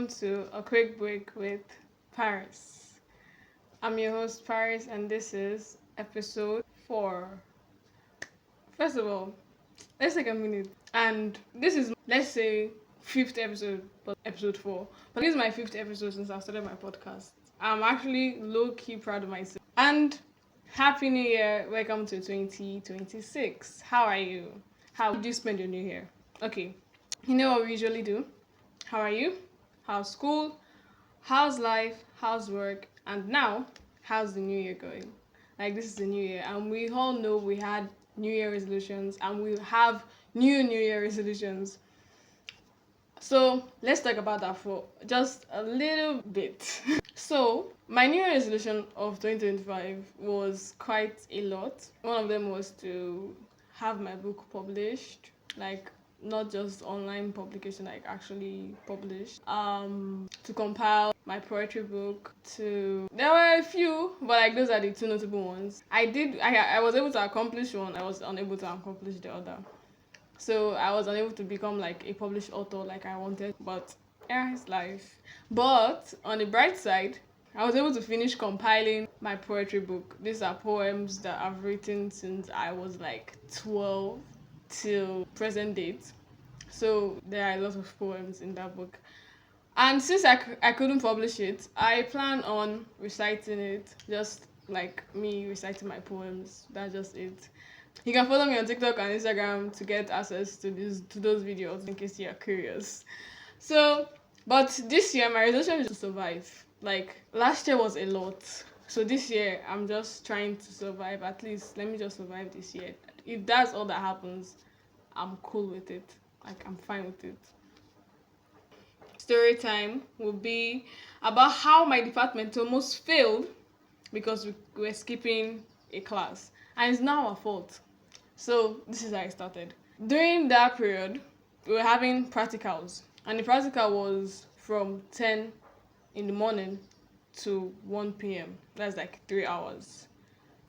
welcome to A Quick Break with Paris. I'm your host, Paris, and this is episode 4. First of all, let's take a minute. And this is, let's say, fifth episode, but episode 4. But this is my fifth episode since I started my podcast. I'm actually low-key proud of myself. And Happy New Year. Welcome to 2026. How are you? How did you spend your New Year? Okay, you know what we usually do? How are you? How's school? How's life? How's work? And now, how's the new year going? Like, this is the new year, and we all know we had New Year resolutions, and we have New Year resolutions. So, let's talk about that for just a little bit. So, my New Year resolution of 2025 was quite a lot. One of them was to have my book published, like not just online publication, like actually published. To compile my poetry book. To there were a few, but like those are the two notable ones. I was able to accomplish one. I was unable to accomplish the other. So I was unable to become like a published author like I wanted, but yeah, it's life. But on the bright side, I was able to finish compiling my poetry book. These are poems that I've written since I was like 12 till present date. So there are a lot of poems in that book. And since I couldn't publish it, I plan on reciting it, just like me reciting my poems. That's just it. You can follow me on TikTok and Instagram to get access to those videos in case you're curious. So, but this year my resolution is to survive. Like last year was a lot. So this year I'm just trying to survive. At least let me just survive this year. If that's all that happens, I'm cool with it. Like I'm fine with it. Story time will be about how my department almost failed because we were skipping a class. And it's not our fault. So this is how it started. During that period, we were having practicals. And the practical was from 10 in the morning to 1 p.m. That's like 3 hours.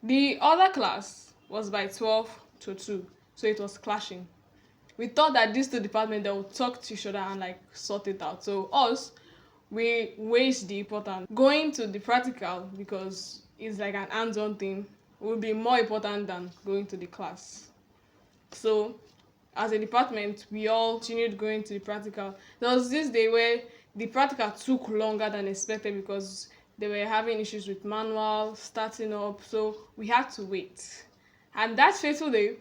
The other class was by 12 to 2. So it was clashing. We thought that these two departments, they would talk to each other and like sort it out. So us, we waste the important. Going to the practical, because it's like an hands-on thing, will be more important than going to the class. So as a department, we all continued going to the practical. There was this day where the practical took longer than expected because they were having issues with manual starting up, so we had to wait. And that fateful day,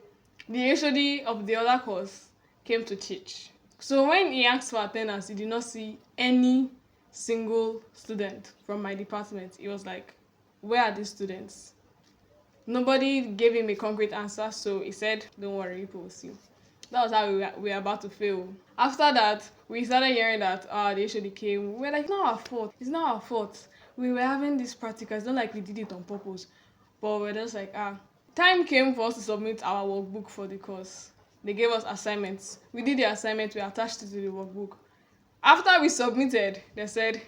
the HOD of the other course came to teach. So when he asked for attendance, he did not see any single student from my department. He was like, where are these students? Nobody gave him a concrete answer, so he said, don't worry, people will see. That was how we were about to fail. After that, we started hearing that the HOD came. We were like, it's not our fault. It's not our fault. We were having this practical. It's not like we did it on purpose. But we're just like, Time came for us to submit our workbook for the course. They gave us assignments. We did the assignment. We attached it to the workbook. After we submitted, they said,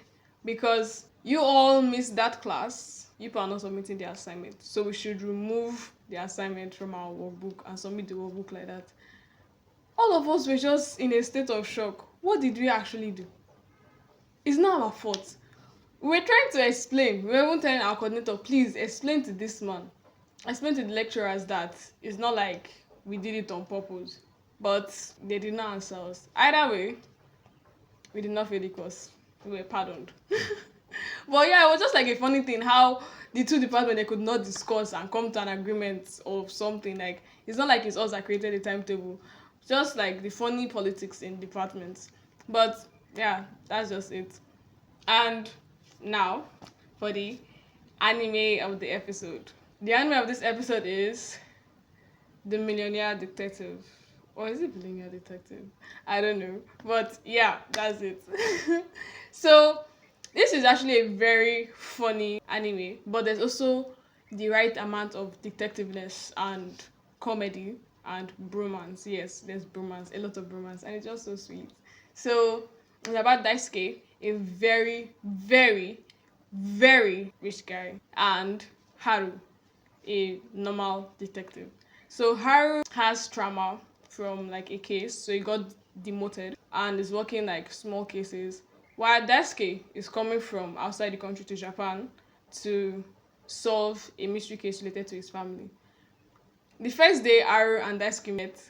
because you all missed that class, you are not submitting the assignment. So we should remove the assignment from our workbook and submit the workbook like that. All of us were just in a state of shock. What did we actually do? It's not our fault. We were trying to explain. We were even telling our coordinator, please explain to this man. Explain to the lecturers that it's not like we did it on purpose. But they did not answer us. Either way, we did not fail the course. We were pardoned. But yeah, it was just like a funny thing how the two departments, they could not discuss and come to an agreement of something. Like, it's not like it's us that created the timetable. Just like the funny politics in departments. But yeah, that's just it. And now for the anime of the episode. The anime of this episode is The Millionaire Detective. Or is it Billionaire Detective? I don't know. But yeah, that's it. So this is actually a very funny anime, but there's also the right amount of detectiveness and comedy and bromance. Yes, there's bromance, a lot of bromance, and it's just so sweet. So it's about Daisuke, a very, very, very rich guy, and Haru, a normal detective. So Haru has trauma from like a case, so he got demoted and is working like small cases, while Daisuke is coming from outside the country to Japan to solve a mystery case related to his family. The first day Haru and Daisuke met,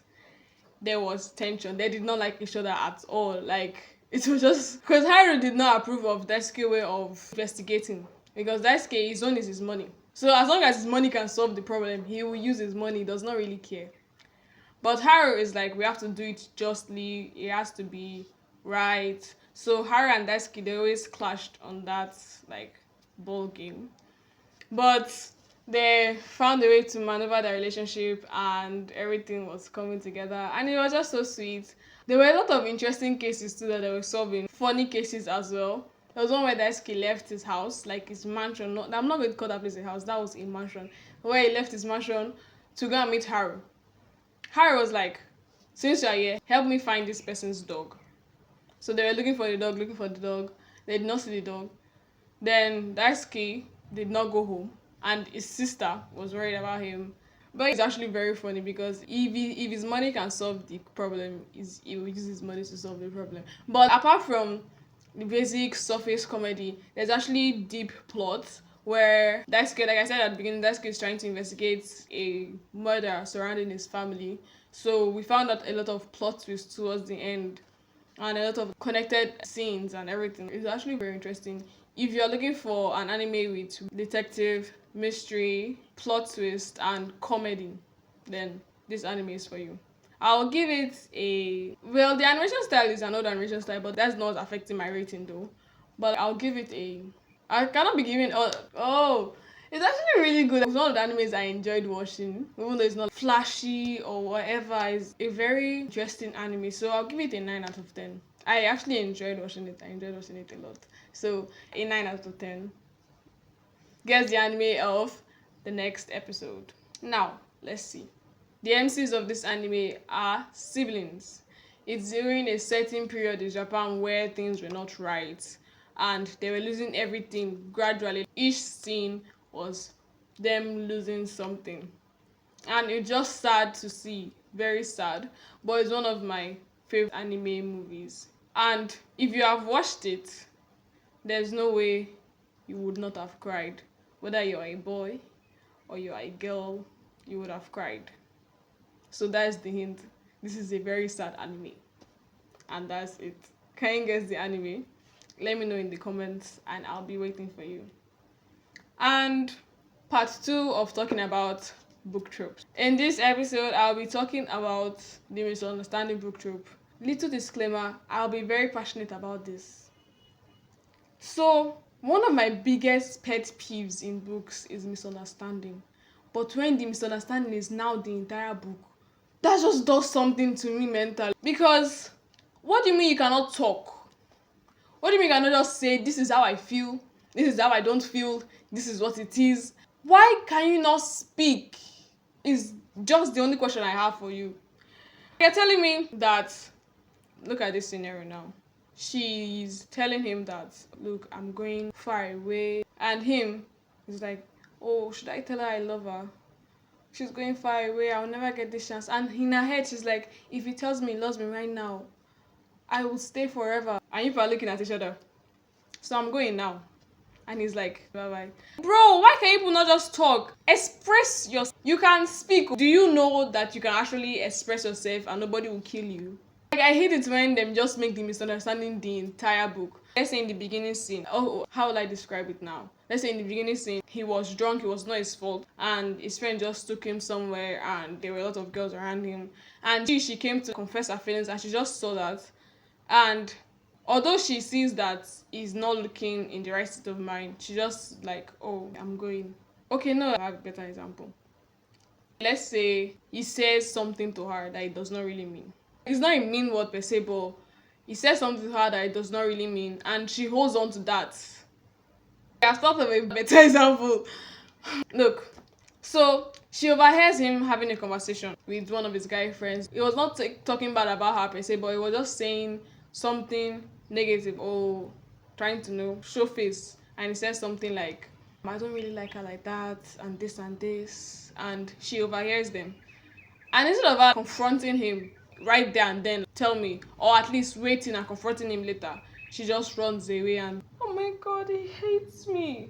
there was tension. They did not like each other at all. Like, it was just because Haru did not approve of Daisuke's way of investigating. Because Daisuke, his own is his money. So as long as his money can solve the problem, he will use his money. He does not really care. But Haru is like, we have to do it justly. It has to be right. So Haru and Daisuke, they always clashed on that like ball game. But they found a way to maneuver their relationship and everything was coming together. And it was just so sweet. There were a lot of interesting cases too that they were solving. Funny cases as well. There was one where Daisuke left his house, like his mansion. No, I'm not going to call that place a house. That was a mansion. Where he left his mansion to go and meet Haru. Haru was like, since you're here, help me find this person's dog. So they were looking for the dog. They did not see the dog. Then Daisuke did not go home, and his sister was worried about him. But it's actually very funny because if his money can solve the problem, he will use his money to solve the problem. But apart from the basic surface comedy, there's actually deep plots where Daisuke, like I said at the beginning, Daisuke is trying to investigate a murder surrounding his family. So we found out a lot of plot twists towards the end and a lot of connected scenes and everything. It's actually very interesting. If you're looking for an anime with detective, mystery, plot twist, and comedy, then this anime is for you. I'll give it a... Well, the animation style is an old animation style, but that's not affecting my rating though. But I'll give it a... I cannot be giving... Oh, it's actually really good. It's one of the animes I enjoyed watching, even though it's not flashy or whatever. It's a very interesting anime, so I'll give it a 9 out of 10. I actually enjoyed watching it. I enjoyed watching it a lot. So, a 9 out of 10. Guess the anime of the next episode. Now, let's see. The MCs of this anime are siblings. It's during a certain period in Japan where things were not right and they were losing everything gradually. Each scene was them losing something. And it's just sad to see. Very sad. But it's one of my favorite anime movies. And if you have watched it, there's no way you would not have cried. Whether you're a boy or you're a girl, you would have cried. So that's the hint. This is a very sad anime. And that's it. Can you guess the anime? Let me know in the comments and I'll be waiting for you. And part 2 of talking about book tropes. In this episode, I'll be talking about the Misunderstanding book trope. Little disclaimer, I'll be very passionate about this. So, one of my biggest pet peeves in books is misunderstanding. But when the misunderstanding is now the entire book, that just does something to me mentally. Because, what do you mean you cannot talk? What do you mean you cannot just say, this is how I feel, this is how I don't feel, this is what it is? Why can you not speak? Is just the only question I have for you. You're telling me that, look at this scenario now. She's telling him that, look, I'm going far away. And him is like, oh, should I tell her I love her? She's going far away, I'll never get this chance. And in her head, she's like, if he tells me he loves me right now, I will stay forever. And you are looking at each other. So I'm going now. And he's like, bye-bye. Bro, why can people not just talk? Express yourself. You can speak. Do you know that you can actually express yourself and nobody will kill you? Like, I hate it when them just make the misunderstanding the entire book. Let's say in the beginning scene. Oh, how will I describe it now? Let's say in the beginning scene, he was drunk, it was not his fault, and his friend just took him somewhere and there were a lot of girls around him. And she came to confess her feelings and she just saw that. And although she sees that he's not looking in the right state of mind, she just like, oh, I'm going. Okay, no, I have a better example. Let's say he says something to her that he does not really mean. It's not a mean word per se, but he says something to her that it does not really mean, and she holds on to that. I've thought of a better example. Look, so she overhears him having a conversation with one of his guy friends. He was not talking bad about her per se, but he was just saying something negative or trying to show face. And he says something like, I don't really like her like that, and this, and she overhears them. And instead of her confronting him right there and then, tell me, or at least waiting and confronting him later, She just runs away and, oh my god, he hates me.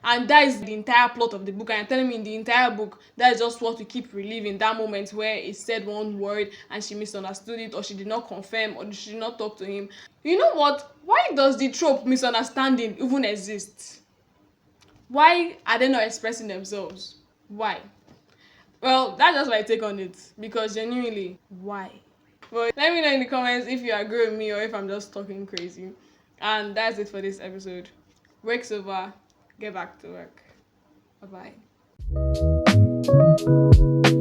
And that is the entire plot of the book. And you're telling me in the entire book, that is just what we keep reliving, that moment where he said one word and she misunderstood it, or she did not confirm, or she did not talk to him. You know what? Why does the trope misunderstanding even exist? Why are they not expressing themselves? Why? Well, that's just my take on it. Because genuinely, why? But let me know in the comments if you agree with me or if I'm just talking crazy. And that's it for this episode. Work's over. Get back to work. Bye bye.